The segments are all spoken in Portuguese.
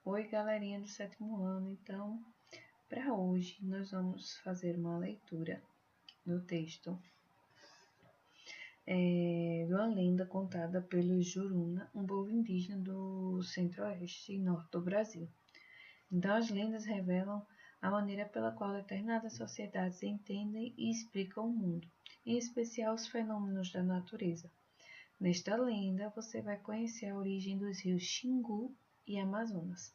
Oi, galerinha do 7º ano. Então, para hoje, nós vamos fazer uma leitura do texto de uma lenda contada pelo Juruna, um povo indígena do centro-oeste e norte do Brasil. Então, as lendas revelam a maneira pela qual determinadas sociedades entendem e explicam o mundo, em especial os fenômenos da natureza. Nesta lenda, você vai conhecer a origem dos rios Xingu e Amazonas,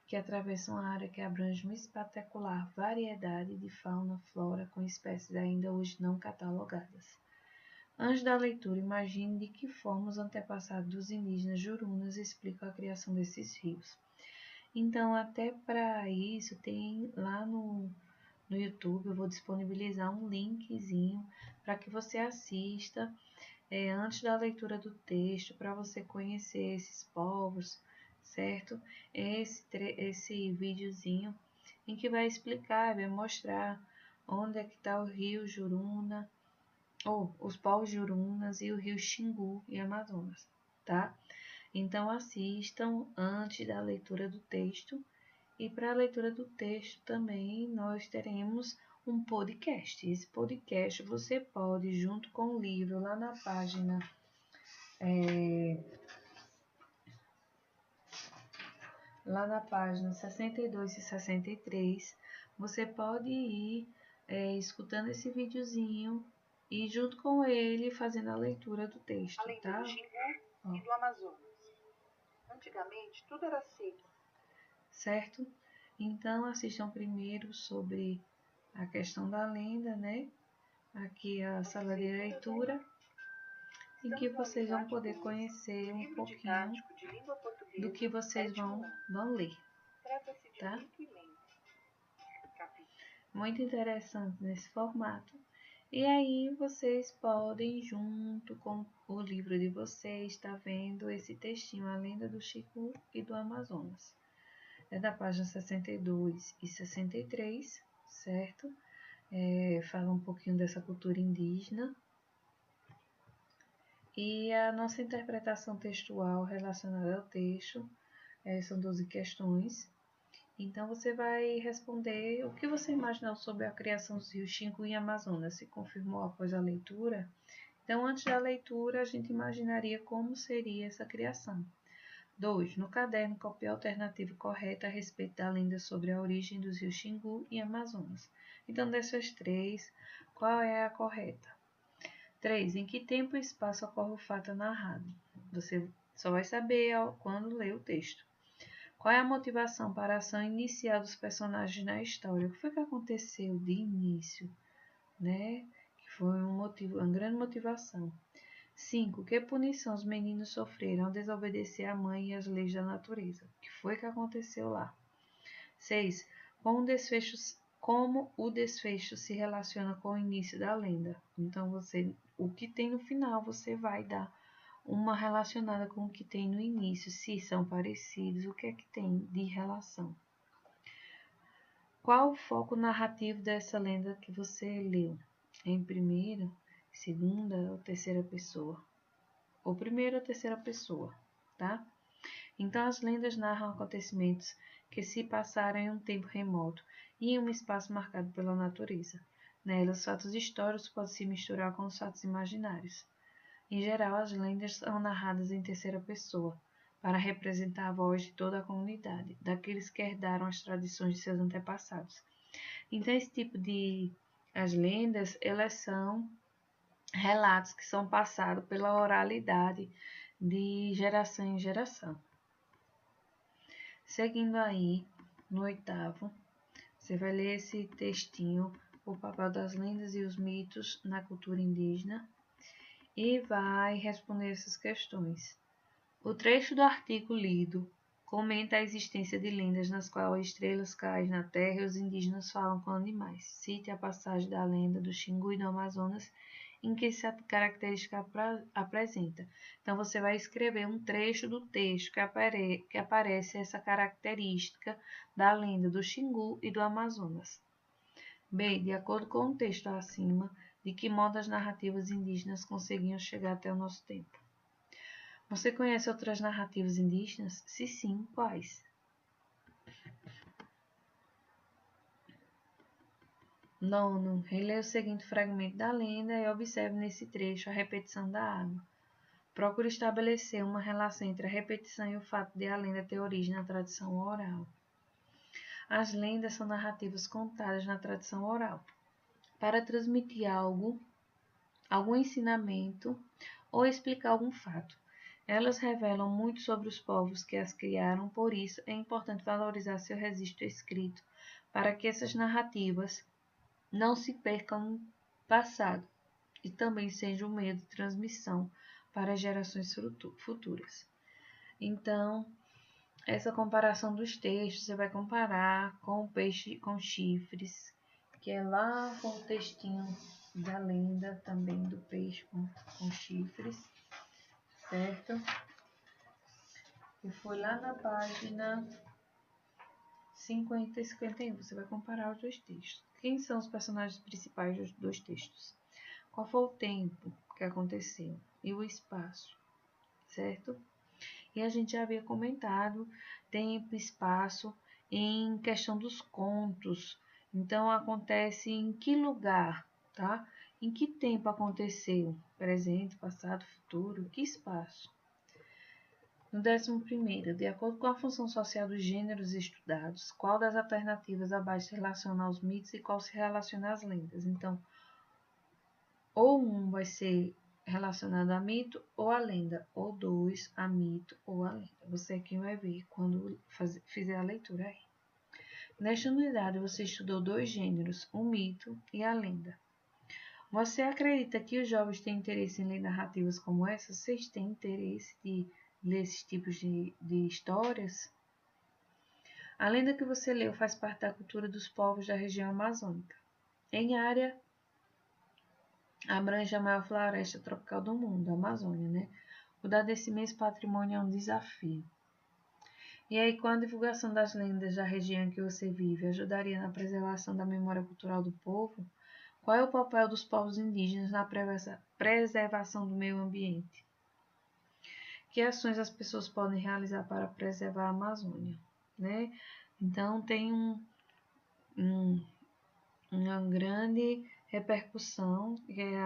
que atravessam a área que abrange uma espetacular variedade de fauna e flora com espécies ainda hoje não catalogadas. Antes da leitura, imagine de que forma os antepassados dos indígenas jurunas explicam a criação desses rios. Então, até para isso, tem lá no YouTube, eu vou disponibilizar um linkzinho para que você assista antes da leitura do texto, para você conhecer esses povos, certo? Esse videozinho em que vai explicar, vai mostrar onde é que está o rio Juruna, ou os povos Jurunas e o rio Xingu e Amazonas, tá? Então assistam antes da leitura do texto, e para a leitura do texto também nós teremos um podcast. Esse podcast você pode, junto com o livro, lá na página lá na página 62 e 63, você pode ir escutando esse videozinho e junto com ele fazendo a leitura do texto, Além tá? do Xingu e do Amazonas. Antigamente, tudo era seco. Certo? Então, assistam primeiro sobre a questão da lenda, né? Aqui a sala de leitura, em que vocês vão poder conhecer um pouquinho do que vocês vão ler. Trata-se de Tá? mito e lenda. Muito interessante nesse formato. E aí vocês podem, junto com o livro de vocês, estar vendo esse textinho, A Lenda do Xingu e do Amazonas. É da página 62 e 63, certo? Fala um pouquinho dessa cultura indígena. E a nossa interpretação textual relacionada ao texto são 12 questões. Então, você vai responder o que você imaginou sobre a criação dos rios Xingu e Amazonas. Se confirmou após a leitura? Então, antes da leitura, a gente imaginaria como seria essa criação. 2. No caderno, copie a alternativa correta a respeito da lenda sobre a origem dos rios Xingu e Amazonas. Então, dessas 3, qual é a correta? 3. Em que tempo e espaço ocorre o fato narrado? Você só vai saber quando ler o texto. Qual é a motivação para a ação inicial dos personagens na história? O que foi que aconteceu de início, né? Que foi uma grande motivação. 5. Que punição os meninos sofreram ao desobedecer à mãe e às leis da natureza? O que foi que aconteceu lá? 6. Como o desfecho se relaciona com o início da lenda? Então, o que tem no final, você vai dar uma relacionada com o que tem no início, se são parecidos, o que é que tem de relação. Qual o foco narrativo dessa lenda que você leu? Em primeira, segunda ou terceira pessoa? Ou primeira ou terceira pessoa, tá? Então, as lendas narram acontecimentos que se passaram em um tempo remoto e em um espaço marcado pela natureza. Nelas, fatos históricos podem se misturar com os fatos imaginários. Em geral, as lendas são narradas em terceira pessoa, para representar a voz de toda a comunidade, daqueles que herdaram as tradições de seus antepassados. Então, esse tipo de as lendas, elas são relatos que são passados pela oralidade de geração em geração. Seguindo aí, no 8º, você vai ler esse textinho, O Papel das Lendas e os Mitos na Cultura Indígena, e vai responder essas questões. O trecho do artigo lido comenta a existência de lendas nas quais estrelas caem na terra e os indígenas falam com animais. Cite a passagem da lenda do Xingu e do Amazonas em que essa característica apresenta. Então, você vai escrever um trecho do texto que aparece essa característica da lenda do Xingu e do Amazonas. B. De acordo com o texto acima, de que modo as narrativas indígenas conseguiam chegar até o nosso tempo? Você conhece outras narrativas indígenas? Se sim, quais? Nono, releia o seguinte fragmento da lenda e observe nesse trecho a repetição da água. Procure estabelecer uma relação entre a repetição e o fato de a lenda ter origem na tradição oral. As lendas são narrativas contadas na tradição oral para transmitir algum ensinamento ou explicar algum fato. Elas revelam muito sobre os povos que as criaram, por isso é importante valorizar seu registro escrito para que essas narrativas não se percam no passado e também seja um meio de transmissão para gerações futuras. Então, essa comparação dos textos, você vai comparar com o peixe com chifres, que é lá com o textinho da lenda também do peixe com chifres, certo? E foi lá na página 50 e 51, você vai comparar os dois textos. Quem são os personagens principais dos dois textos? Qual foi o tempo que aconteceu e o espaço, certo? E a gente já havia comentado tempo e espaço em questão dos contos. Então, acontece em que lugar, tá? Em que tempo aconteceu? Presente, passado, futuro, que espaço? No 11º, de acordo com a função social dos gêneros estudados, qual das alternativas abaixo se relaciona aos mitos e qual se relaciona às lendas? Então, ou um vai ser relacionado a mito ou a lenda, ou dois a mito ou a lenda. Você é quem vai ver quando fizer a leitura aí. Nesta unidade, você estudou dois gêneros, o mito e a lenda. Você acredita que os jovens têm interesse em ler narrativas como essa? Vocês têm interesse de ler esses tipos de histórias? A lenda que você leu faz parte da cultura dos povos da região amazônica. Em área, abrange a maior floresta tropical do mundo, a Amazônia, né? Cuidar desse imenso patrimônio é um desafio. E aí, com a divulgação das lendas da região em que você vive, ajudaria na preservação da memória cultural do povo? Qual é o papel dos povos indígenas na preservação do meio ambiente? Que ações as pessoas podem realizar para preservar a Amazônia, né? Então, tem uma grande repercussão que é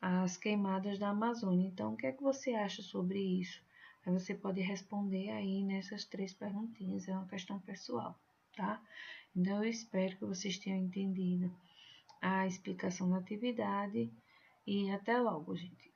as queimadas da Amazônia. Então, o que é que você acha sobre isso? Aí você pode responder aí nessas 3 perguntinhas, é uma questão pessoal, tá? Então, eu espero que vocês tenham entendido a explicação da atividade e até logo, gente.